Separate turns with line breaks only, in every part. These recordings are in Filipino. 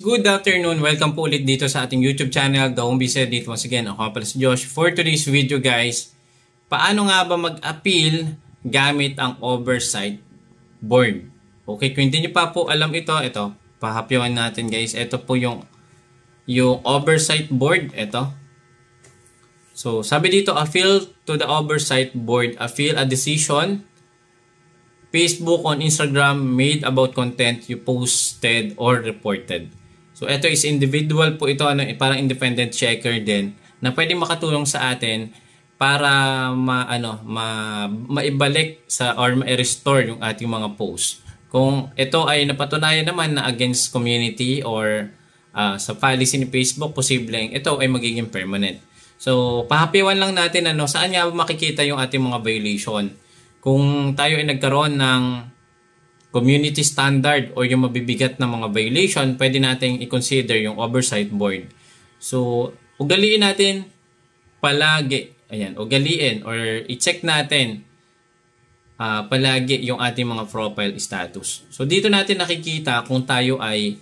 Good afternoon. Welcome po ulit dito sa ating YouTube channel, The Home Visit. Dito once again, ako pala si Josh. For today's video guys, paano nga ba mag-appeal gamit ang oversight board? Okay, kung hindi nyo pa po alam ito, pahapyawan natin guys. Ito po yung oversight board. Ito. So, sabi dito, appeal to the oversight board. Appeal a decision Facebook on Instagram made about content you posted or reported. So, ito is individual po ito, parang independent checker din na pwede makatulong sa atin para maibalik sa or ma-restore yung ating mga posts. Kung ito ay napatunayan naman na against community or sa policy ni Facebook, posibleng ito ay magiging permanent. So, pahapiwan lang natin saan nga makikita yung ating mga violation. Kung tayo ay nagkaroon ng community standard or yung mabibigat na mga violation, pwede nating i-consider yung oversight board. So, ugaliin natin palagi, ugaliin or i-check natin palagi yung ating mga profile status. So, dito natin nakikita kung tayo ay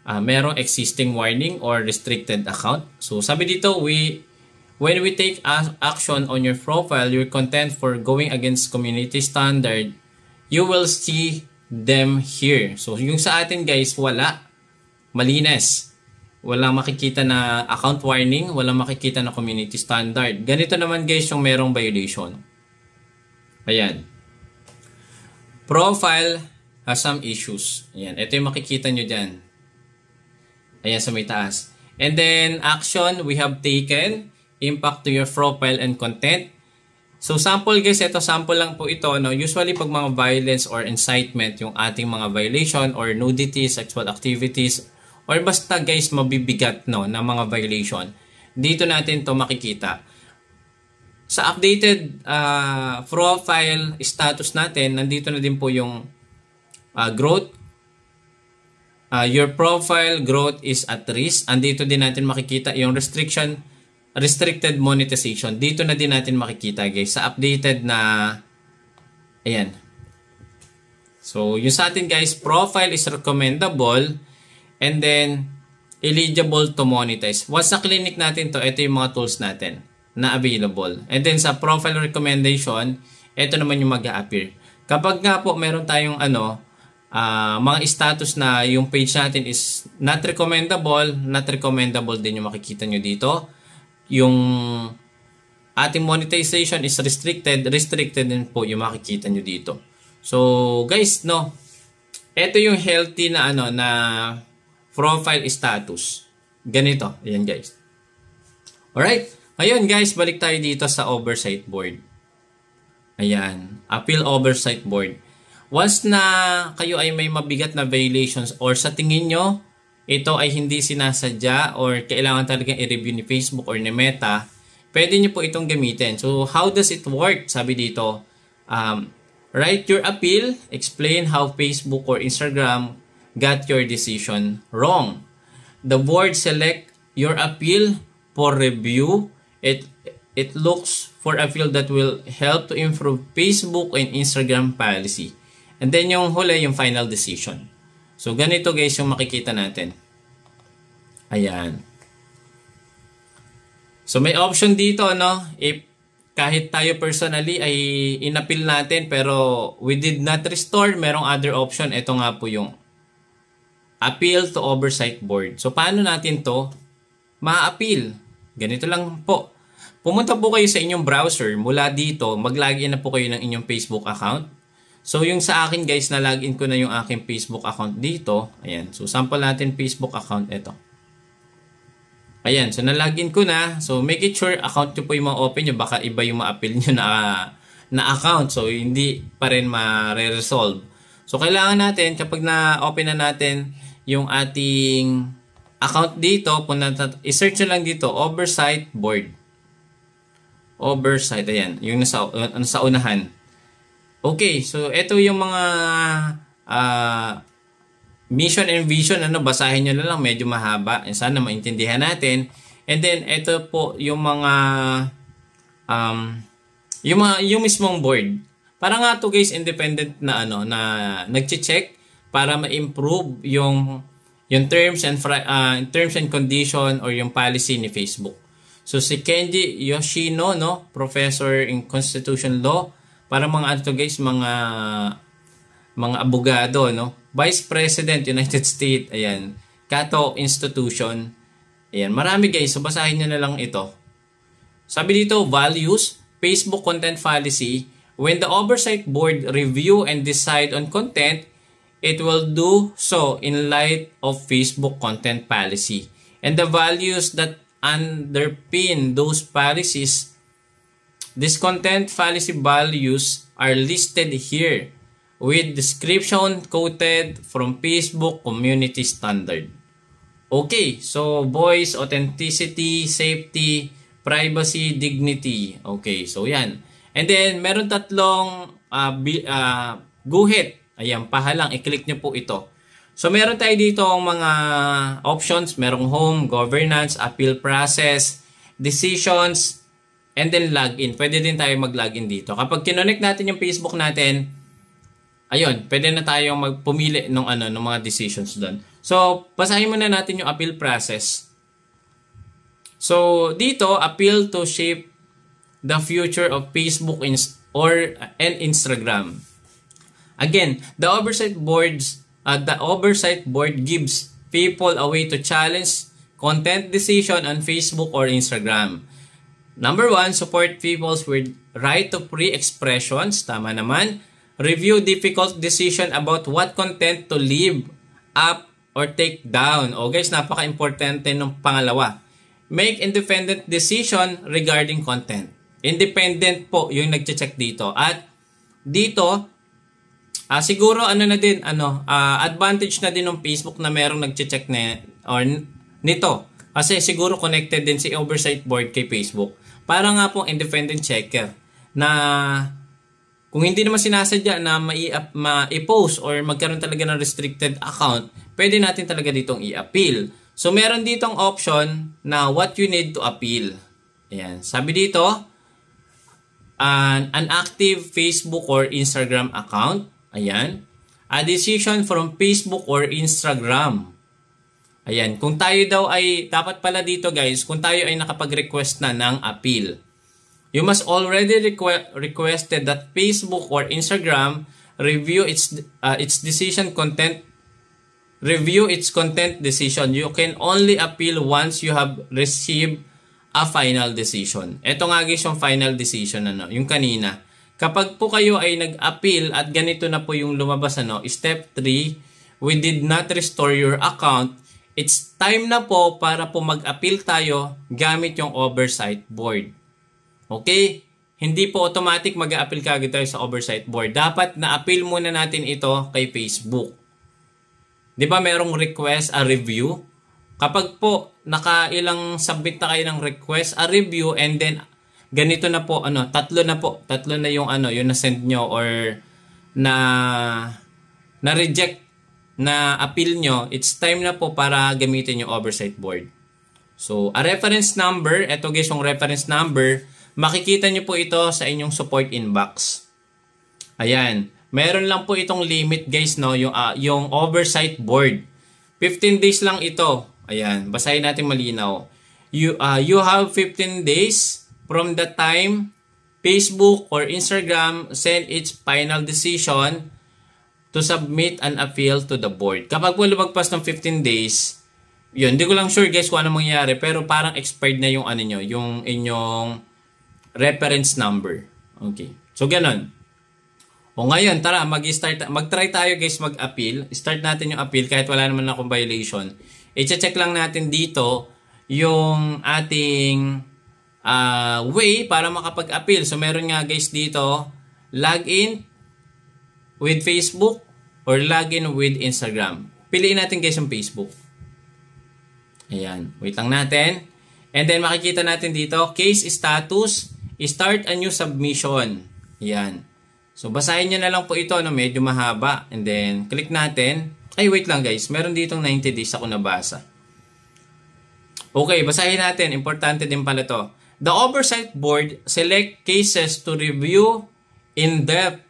merong existing warning or restricted account. So, sabi dito, when we take action on your profile, your content for going against community standard, you will see them here. So, yung sa atin guys, wala. Malinis. Walang makikita na account warning, walang makikita na community standard. Ganito naman guys yung merong violation. Ayan. Profile has some issues. Ayan. Ito yung makikita nyo dyan. Ayan sa may taas. And then, action we have taken, impact to your profile and content. So, sample guys, ito sample lang po ito. Usually, pag mga violence or incitement, yung ating mga violation or nudity, sexual activities, or basta guys, mabibigat na mga violation. Dito natin to makikita. Sa updated profile status natin, nandito na din po yung growth. Your profile growth is at risk. Andito din natin makikita yung restricted monetization. Dito na din natin makikita guys sa updated na ayan. So, yung sa atin guys, profile is recommendable and then eligible to monetize. Once na clinic natin to, ito yung mga tools natin na available. And then sa profile recommendation, ito naman yung mag-a-appear. Kapag nga po meron tayong mga status na yung page natin is not recommendable din yung makikita nyo dito. Yung ating monetization is restricted din po yung makikita nyo dito. So, guys, ito yung healthy na na profile status. Ganito. Ayan, guys. Alright. Ngayon, guys, balik tayo dito sa oversight board. Ayan. Appeal oversight board. Once na kayo ay may mabigat na violations or sa tingin nyo, ito ay hindi sinasadya or kailangan talagang i-review ni Facebook or ni Meta, pwede nyo po itong gamitin. So, how does it work? Sabi dito, write your appeal, explain how Facebook or Instagram got your decision wrong. The board select your appeal for review. It looks for appeal that will help to improve Facebook and Instagram policy. And then yung huli, yung final decision. So, ganito guys yung makikita natin. Ayan. So, may option dito, if kahit tayo personally ay inappeal natin pero we did not restore, merong other option. Ito nga po yung appeal to oversight board. So, paano natin to ma-appeal? Ganito lang po. Pumunta po kayo sa inyong browser. Mula dito, mag-login na po kayo ng inyong Facebook account. So, yung sa akin guys, na-login ko na yung aking Facebook account dito. Ayan. So, sample natin Facebook account. Ito. Ayan. So, na-login ko na. So, make it sure account nyo po yung ma-open nyo. Baka iba yung ma-appeal nyo na account. So, hindi pa rin ma-resolve. So, kailangan natin, kapag na-open na natin yung ating account dito, i-search nyo lang dito, oversight board. Oversight. Ayan. Yung nasa unahan. Okay, so ito yung mga mission and vision, basahin nyo na lang, medyo mahaba. Sana maintindihan natin. And then, ito po yung mga, yung mismong board. Para nga to guys, independent na na nagche-check para ma-improve yung yung terms and condition or yung policy ni Facebook. So si Kenji Yoshino, no, professor in constitution law, para mga ano to guys, mga abogado, no, Vice President United States, ayan, Cato Institution, ayan, marami guys, so basahin nyo na lang ito. Sabi dito, values, Facebook content policy. When the oversight board review and decide on content, it will do so in light of Facebook content policy. And the values that underpin those policies, these content policy values are listed here with description quoted from Facebook community standard. Okay, so voice, authenticity, safety, privacy, dignity. Okay, so yan. And then, meron tatlong guhit. Ayan, pahalang, i-click nyo po ito. So, meron tayo dito ang mga options. Merong home, governance, appeal process, decisions, and then login. Pwede din tayo mag-login dito. Kapag kinonect natin yung Facebook natin, ayun, pwede na tayong magpumili ng mga decisions doon. So, basahin muna natin yung appeal process. So, dito, appeal to shape the future of Facebook and Instagram. Again, the oversight board gives people a way to challenge content decision on Facebook or Instagram. Number 1, support people's right to free expressions. Tama naman. Review difficult decision about what content to leave up or take down. O guys, napaka-importante ng pangalawa. Make independent decision regarding content. Independent po yung nagche-check dito. At dito, siguro advantage na din ng Facebook na merong nagche-check nito. Kasi siguro connected din si oversight board kay Facebook. Para nga pong independent checker na kung hindi naman sinasadya na ma-i-post or magkaroon talaga ng restricted account, pwede natin talaga ditong i-appeal. So meron ditong option na what you need to appeal. Ayan. Sabi dito, an active Facebook or Instagram account. Ayan. A decision from Facebook or Instagram. Ayan. Kung tayo daw ay, dapat pala dito guys, kung tayo ay nakapag-request na ng appeal, you must already requested that Facebook or Instagram review its content decision. You can only appeal once you have received a final decision. Ito nga guys yung final decision, yung kanina. Kapag po kayo ay nag-appeal at ganito na po yung lumabas, step 3, we did not restore your account, it's time na po para po mag-appeal tayo gamit yung oversight board. Okay? Hindi po automatic mag-appeal kagad tayo sa oversight board. Dapat na-appeal muna natin ito kay Facebook. Di ba merong request a review? Kapag po nakailang submit na kayo ng request a review and then ganito na po, tatlo na yung yung na-send nyo or na reject na appeal nyo, it's time na po para gamitin yung oversight board. So, a reference number, ito guys yung reference number, makikita nyo po ito sa inyong support inbox. Ayan. Meron lang po itong limit guys, yung oversight board. 15 days lang ito. Ayan. Basahin natin malinaw. You have 15 days from the time Facebook or Instagram send its final decision to submit an appeal to the board. Kapag po lumagpas ng 15 days, yun, hindi ko lang sure guys kung ano mangyayari, pero parang expired na yung yung inyong reference number. Okay. So, ganun. O ngayon, tara, mag-try tayo guys mag-appeal. Start natin yung appeal kahit wala naman akong violation. I-check lang natin dito yung ating way para makapag-appeal. So, meron nga guys dito, login with Facebook or login with Instagram. Piliin natin guys yung Facebook. Ayan. Wait lang natin. And then, makikita natin dito, case status, start a new submission. Ayan. So, basahin nyo na lang po ito, medyo mahaba. And then, click natin. Ay, wait lang guys. Meron ditong 90 days ako nabasa. Okay, basahin natin. Importante din pala to. The Oversight Board select cases to review in depth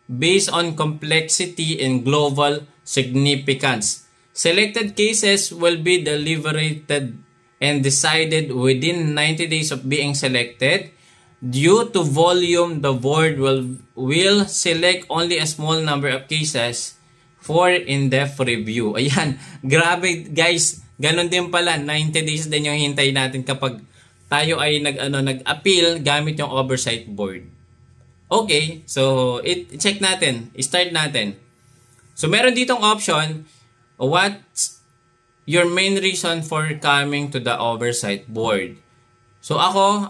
based on complexity and global significance. Selected cases will be deliberated and decided within 90 days of being selected. Due to volume, the board will select only a small number of cases for in-depth review. Ayan, grabe guys. Ganon din pala, 90 days din yung hintay natin kapag tayo ay nag-appeal gamit yung oversight board. Okay, so check natin, start natin. So meron ditong option, what's your main reason for coming to the oversight board? So ako,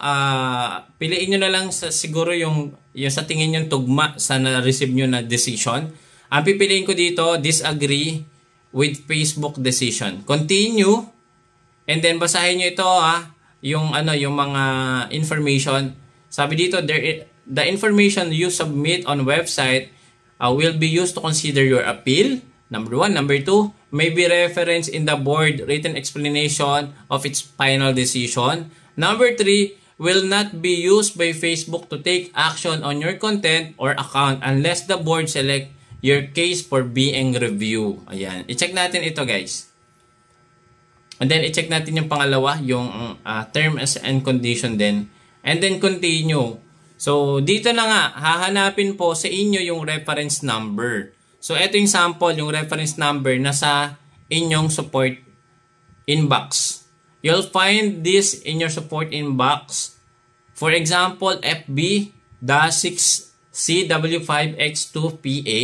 piliin nyo na lang siguro yung sa tingin nyo tugma sa na-receive nyo na decision. Ang pipiliin ko dito, disagree with Facebook decision. Continue, and then basahin nyo ito yung mga information. Sabi dito, the information you submit on website will be used to consider your appeal. Number 1. Number 2, may be referenced in the board written explanation of its final decision. Number 3, will not be used by Facebook to take action on your content or account unless the board select your case for being reviewed. Ayan. I-check natin ito guys. And then i-check natin yung pangalawa, yung terms and condition din. And then continue. So dito na nga, hahanapin po sa inyo yung reference number. So ito yung sample, yung reference number na sa inyong support inbox. You'll find this in your support inbox. For example, FB-6CW5X2PA.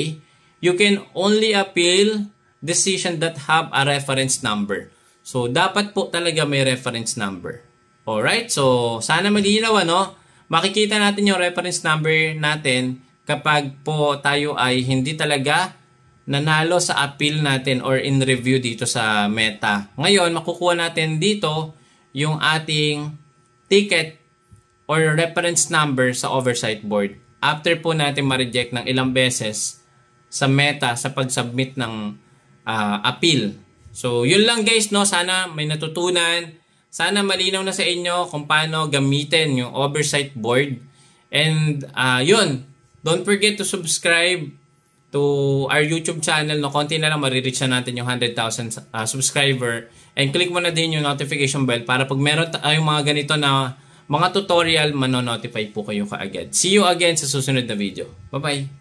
You can only appeal decision that have a reference number. So, dapat po talaga may reference number. Alright? So, sana malinaw, makikita natin yung reference number natin kapag po tayo ay hindi talaga nanalo sa appeal natin or in review dito sa Meta. Ngayon, makukuha natin dito yung ating ticket or reference number sa oversight board. After po natin ma-reject ng ilang beses sa Meta sa pag-submit ng appeal. So, yun lang guys, sana may natutunan. Sana malinaw na sa inyo kung paano gamitin yung oversight board. And yun, don't forget to subscribe to our YouTube channel. Konti na lang marireach na natin yung 100,000 subscriber. And click mo na din yung notification bell para pag meron tayong mga ganito na mga tutorial, mano-notify po kayo kaagad. See you again sa susunod na video. Bye-bye!